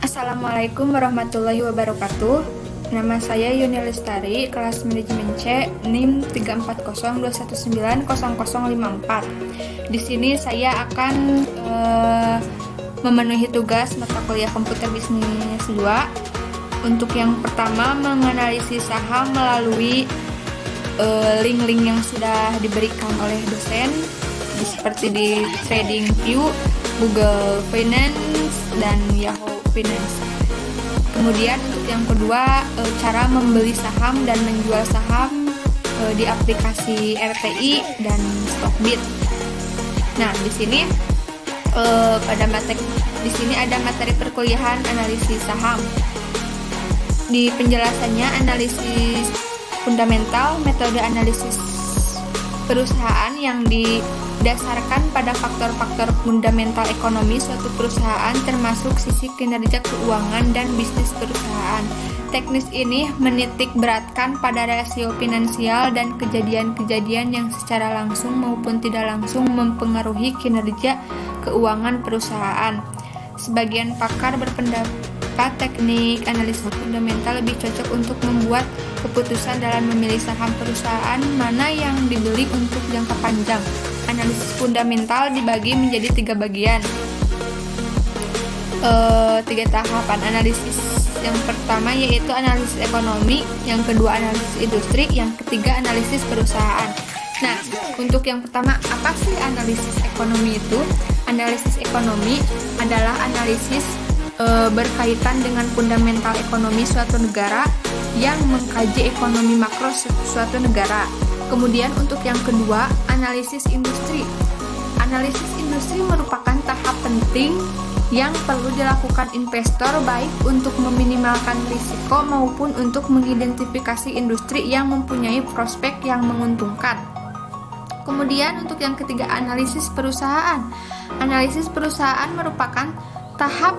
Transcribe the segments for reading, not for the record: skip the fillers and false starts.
Assalamualaikum warahmatullahi wabarakatuh. Nama saya Yuni Lestari, kelas manajemen C, NIM 34021900054. Di sini saya akan memenuhi tugas mata kuliah komputer bisnis 2. Untuk yang pertama, menganalisis saham melalui link-link yang sudah diberikan oleh dosen, seperti di TradingView, Google Finance, dan Yahoo Finance. Kemudian untuk yang kedua, cara membeli saham dan menjual saham di aplikasi RTI dan Stockbit. Nah, di sini ada materi perkuliahan analisis saham. Di penjelasannya, analisis fundamental, metode analisis perusahaan yang didasarkan pada faktor-faktor fundamental ekonomi suatu perusahaan, termasuk sisi kinerja keuangan dan bisnis perusahaan. Teknis ini menitik beratkan pada rasio finansial dan kejadian-kejadian yang secara langsung maupun tidak langsung mempengaruhi kinerja keuangan perusahaan. Sebagian pakar berpendapat teknik analisis fundamental lebih cocok untuk membuat keputusan dalam memilih saham perusahaan mana yang dibeli untuk jangka panjang. Analisis fundamental dibagi menjadi 3 bagian, 3 tahapan analisis. Yang pertama yaitu analisis ekonomi, yang kedua analisis industri, yang ketiga analisis perusahaan. Nah, untuk yang pertama, apa sih analisis ekonomi itu? Analisis ekonomi adalah analisis berkaitan dengan fundamental ekonomi suatu negara yang mengkaji ekonomi makro suatu negara. Kemudian untuk yang kedua, analisis industri. Analisis industri merupakan tahap penting yang perlu dilakukan investor, baik untuk meminimalkan risiko maupun untuk mengidentifikasi industri yang mempunyai prospek yang menguntungkan. Kemudian untuk yang ketiga, analisis perusahaan. Analisis perusahaan merupakan tahap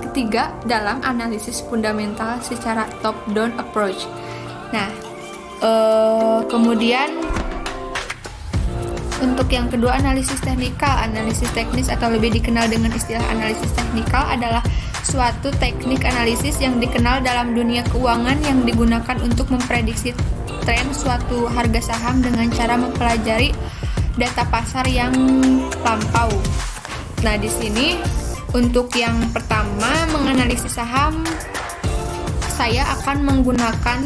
ketiga dalam analisis fundamental secara top-down approach. Nah, kemudian untuk yang kedua, analisis teknikal. Analisis teknis atau lebih dikenal dengan istilah analisis teknikal adalah suatu teknik analisis yang dikenal dalam dunia keuangan yang digunakan untuk memprediksi tren suatu harga saham dengan cara mempelajari data pasar yang lampau. Nah, di sini untuk yang pertama, menganalisis saham, saya akan menggunakan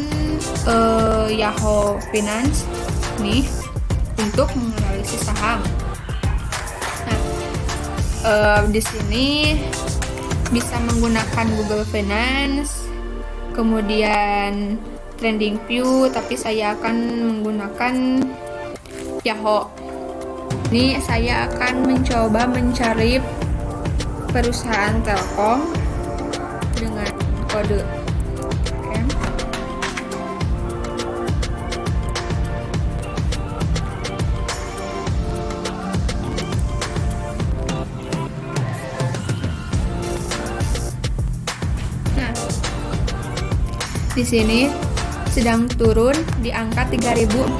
Yahoo Finance nih untuk menganalisis saham. Nah, di sini bisa menggunakan Google Finance, kemudian TradingView, tapi saya akan menggunakan Yahoo. Ini saya akan mencoba mencari perusahaan Telkom dengan kode M. Nah, di sini sedang turun di angka 3.410.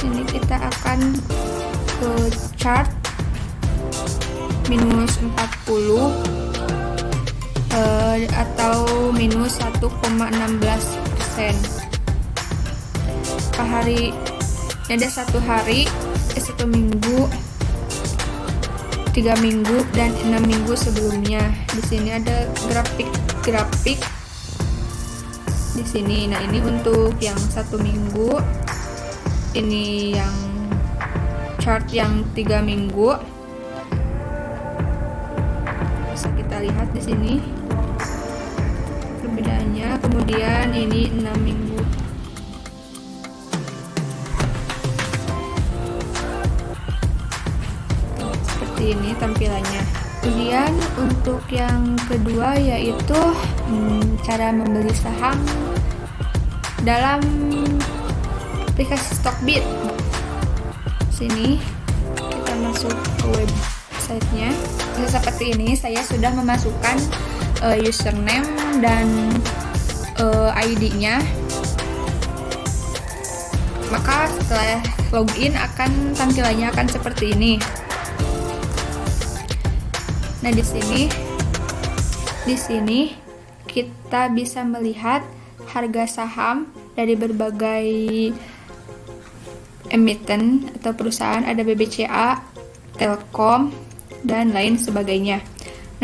Sini kita akan ke chart minus 40 atau minus 1,16%. Per hari ada 1 hari, 1 minggu, 3 minggu, dan 6 minggu sebelumnya. Di sini ada grafik di sini. Nah, ini untuk yang 1 minggu, ini yang chart yang 3 minggu. Bisa kita lihat di sini perbedaannya. Kemudian ini 6 minggu. Seperti ini tampilannya. Kemudian untuk yang kedua yaitu cara membeli saham dalam aplikasi Stockbit. Sini kita masuk ke websitenya. Seperti ini, saya sudah memasukkan username dan ID-nya. Maka setelah login tampilannya akan seperti ini. Nah, di sini kita bisa melihat harga saham dari berbagai emiten atau perusahaan, ada BBCA, Telkom, dan lain sebagainya.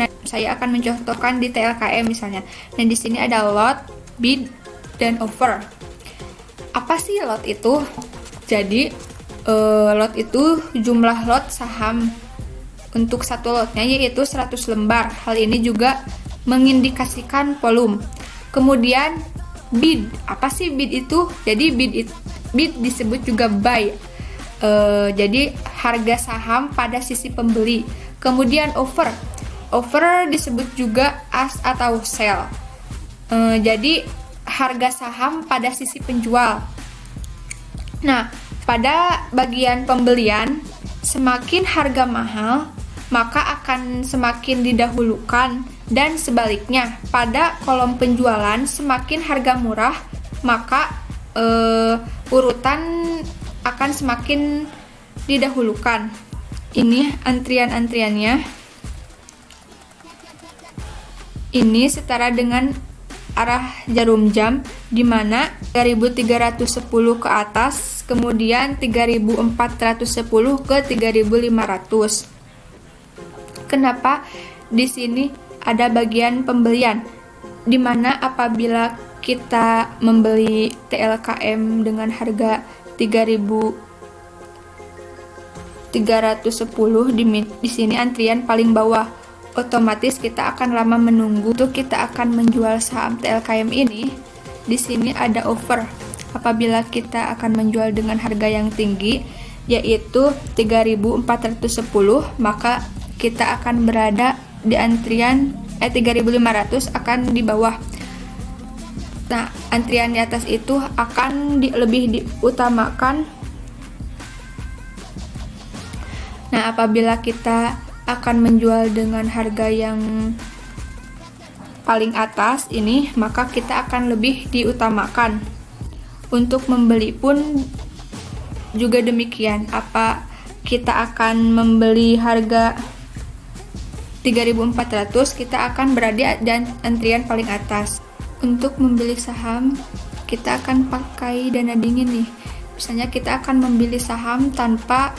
Nah, saya akan mencontohkan di TLKM misalnya. Nah, di sini ada lot, bid, dan offer. Apa sih lot itu? Jadi, lot itu jumlah lot saham untuk satu lotnya, yaitu 100 lembar. Hal ini juga mengindikasikan volume. Kemudian bid. Apa sih bid itu? Jadi bid disebut juga buy. Jadi harga saham pada sisi pembeli. Kemudian offer. Offer disebut juga ask atau sell. Jadi harga saham pada sisi penjual. Nah, pada bagian pembelian, semakin harga mahal, maka akan semakin didahulukan, dan sebaliknya, pada kolom penjualan semakin harga murah, maka urutan akan semakin didahulukan. Ini antrian-antriannya. Ini setara dengan arah jarum jam, di mana 3.310 ke atas, kemudian 3.410 ke 3.500. Kenapa di sini ada bagian pembelian, di mana apabila kita membeli TLKM dengan harga 3.310, di sini antrian paling bawah, otomatis kita akan lama menunggu. Tuh kita akan menjual saham TLKM ini. Di sini ada offer. Apabila kita akan menjual dengan harga yang tinggi, yaitu 3.410, maka kita akan berada di antrian 3.500 akan di bawah. Nah, antrian di atas itu akan lebih diutamakan. Nah, apabila kita akan menjual dengan harga yang paling atas ini, maka kita akan lebih diutamakan. Untuk membeli pun juga demikian. Apa kita akan membeli harga 3.400, kita akan berada di antrian paling atas. Untuk membeli saham, kita akan pakai dana dingin nih. Misalnya kita akan membeli saham tanpa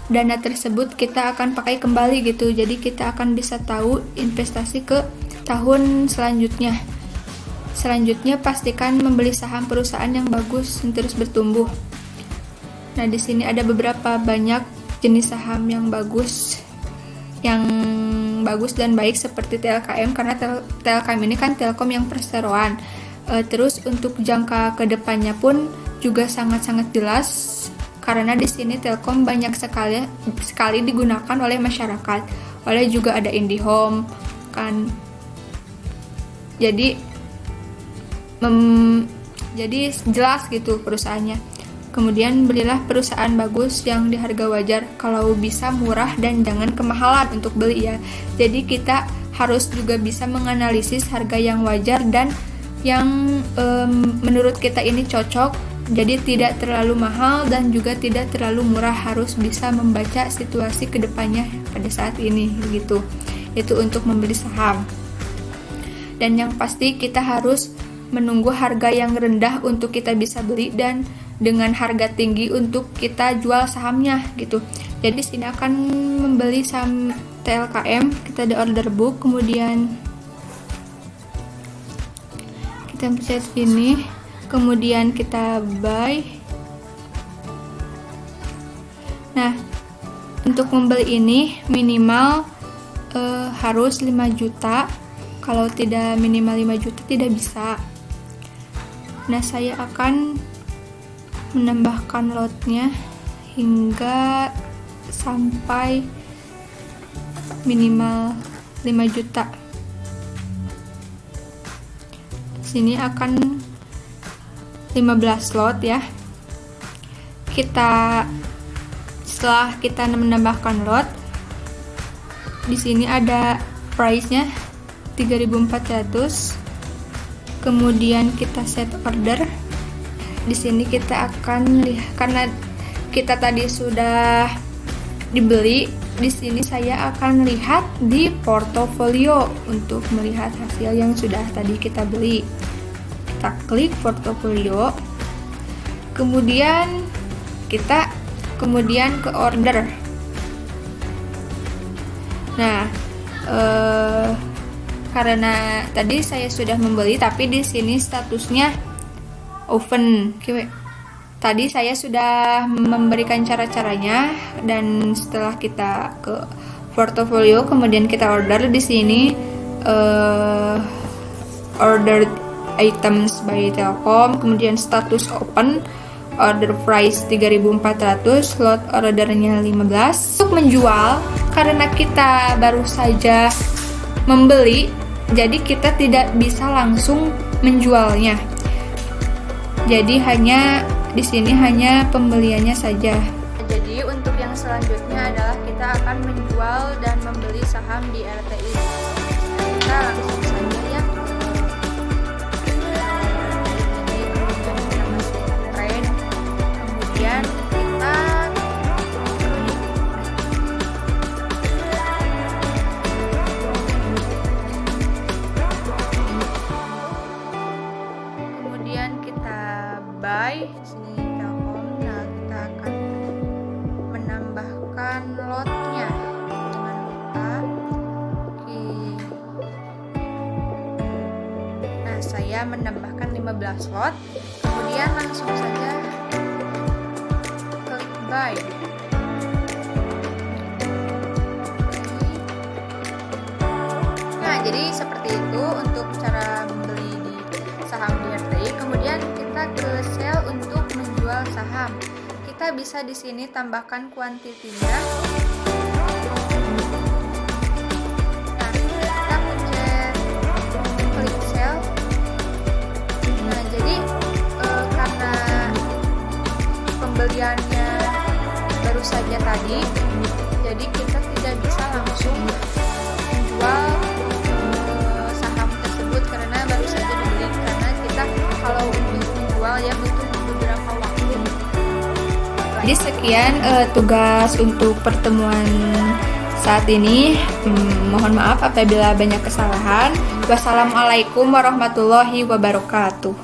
dana tersebut kita akan pakai kembali gitu. Jadi kita akan bisa tahu investasi ke tahun selanjutnya. Selanjutnya pastikan membeli saham perusahaan yang bagus dan terus bertumbuh. Nah, di sini ada beberapa banyak jenis saham yang bagus dan baik seperti TLKM, karena TLKM ini kan Telkom yang perseroan. Terus untuk jangka kedepannya pun juga sangat-sangat jelas, karena di sini Telkom banyak sekali digunakan oleh masyarakat. Oleh juga ada IndiHome kan. Jadi jelas gitu perusahaannya. Kemudian belilah perusahaan bagus yang di harga wajar, kalau bisa murah dan jangan kemahalan untuk beli ya. Jadi kita harus juga bisa menganalisis harga yang wajar dan yang menurut kita ini cocok. Jadi tidak terlalu mahal dan juga tidak terlalu murah, harus bisa membaca situasi kedepannya pada saat ini gitu. Itu untuk membeli saham. Dan yang pasti kita harus menunggu harga yang rendah untuk kita bisa beli, dan dengan harga tinggi untuk kita jual sahamnya gitu. Jadi sini akan membeli saham TLKM, kita di order book, kemudian kita pencet sini, kemudian kita buy. Nah, untuk membeli ini minimal harus 5 juta. Kalau tidak minimal 5 juta tidak bisa. Nah, saya akan menambahkan lotnya hingga sampai minimal 5 juta. Sini akan 15 lot ya. Setelah kita menambahkan lot, di sini ada price-nya 3.400. Kemudian kita set order. Di sini kita akan lihat, karena kita tadi sudah dibeli di sini saya akan lihat di portofolio untuk melihat hasil yang sudah tadi kita beli. Kita klik portofolio, kemudian kita ke order. Nah, karena tadi saya sudah membeli, tapi di sini statusnya open. Tadi saya sudah memberikan cara-caranya, dan setelah kita ke portofolio kemudian kita order di sini, order items by Telkom, kemudian status open, order price 3.400, slot ordernya 15. Untuk menjual, karena kita baru saja membeli, jadi kita tidak bisa langsung menjualnya. Jadi di sini hanya pembeliannya saja. Jadi untuk yang selanjutnya adalah kita akan menjual dan membeli saham di RTI. Kita langsung saja ya. Kemudian kita masuk trade. Kemudian kita buy sini Telkom. Nah, kita akan menambahkan lotnya, jangan lupa. Oke. Nah, saya menambahkan 15 lot, kemudian langsung saja klik buy. Nah, jadi seperti itu untuk cara membeli di saham di RTI. Kemudian kita ke sell untuk menjual saham. Kita bisa di sini tambahkan kuantitinya. Nah, kita pencet klik sell. Nah, jadi karena pembeliannya baru saja tadi, jadi kita tidak bisa langsung menjual saham tersebut karena baru saja dibeli. Karena kita kalau untuk menjual ya butuh beberapa waktu. Jadi sekian tugas untuk pertemuan saat ini. Mohon maaf apabila banyak kesalahan. Wassalamualaikum warahmatullahi wabarakatuh.